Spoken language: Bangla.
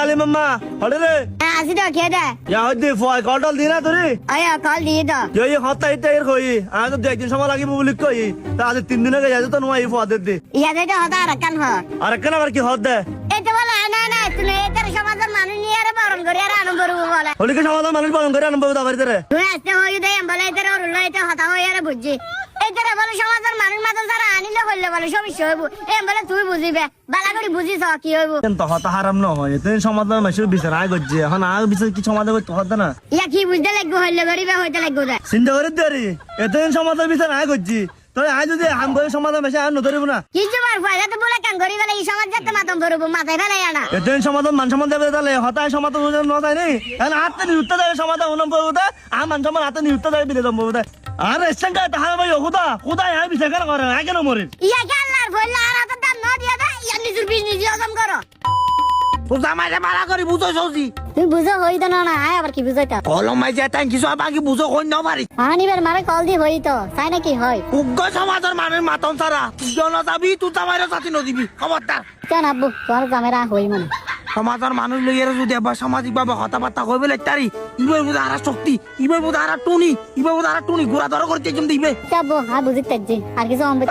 আলি মাম্মা হলে রে আসি তো খেয়ে দে ইয়া হইতে ফয় কলটল দি না তোরে আয়া কল দিয়ে তো এই হত্তা ইতে এর কই আমি তো দুই একদিন সময় লাগিব বলি কই তা আজ 3 দিন আগে যাইতো তো নয় ফয় দে ইয়া দে তো হতা রাখান হ আর কেন আবার কি হদ দে এটা বলে না না তুমি এটার সমাজের মানুষ নিয়ে আর বরণ করে আর আনন্দ করবো বলে হলিকে সমাধান মানুষ পালন করে আনন্দ দা বাড়িতে রে তুই আসতে হয়ে দে বলে এটার ওর এটা হতা হয়ে আর বুঝছি এটারে বলে সমাজের মানুষ মাত্র যারা আনিলে করলে বলে সমস্যা হইব বলে তুই বুঝিবে বালা করে বুঝিস কি হইব কিন্তু হতা হারাম ন হয় এতে সমাধান মাসের বিচার আয় গজ্জে এখন আগ বিচার কি সমাধান করতে হদ না ইয়া কি বুঝতে লাগবো হইলে গরিবে হইতে লাগবো দে চিন্তা করে দেরি এতে সমাধান বিচার আয় গজ্জি তো আয় যদি হাম করে সমাধান বেশি আর নধরিব না কিছু বার ফায়দা তো বলে কান গরিবে এই সমাজ যাতে মাতম ধরবো মাথায় ফেলে আনা এতে সমাধান মান সম্মান দেবে তাহলে হতায় সমাধান ন যায় নি এখন হাতে নিউত্তা দেবে সমাধান উনম বউদা আর মান সম্মান হাতে নিউত্তা দেবে বিলে দম বউদা আর এসঙ্গা তাহা ভাই খুদা খুদা আয় বিচার কেন করে আয় কেন মরে ইয়া কে আল্লাহর ভইলা আর হাতে দাম ন দিয়া দে ইয়া নিজের বিজনেস হজম করো বুঝা মাইরে মারা করি বুঝো সৌজি তুই বুঝো হইতো না না আয় আবার কি বুঝাইতা কলম মাই যে তাই কিছু বাকি বুঝো কই না পারি আনিবার মারে কল দি হইতো চাই না কি হয় উগ্র সমাজের মানুষ মাতন ছাড়া জন যাবি তুই তামাইরে জাতি নদিবি খবরদার কেন আব্বু তোর জামেরা হই মানে সমাজের মানুষ লইয়ার যদি এবার সামাজিক ভাবে কথাবার্তা কইবে লাগতারি ইবার বুঝা আর শক্তি ইবার বুঝা আর টুনি ইবার বুঝা আর টুনি ঘোরা ধরা করতে একদম দিবে আব্বু হ্যাঁ বুঝিতে আর কিছু অম্বিত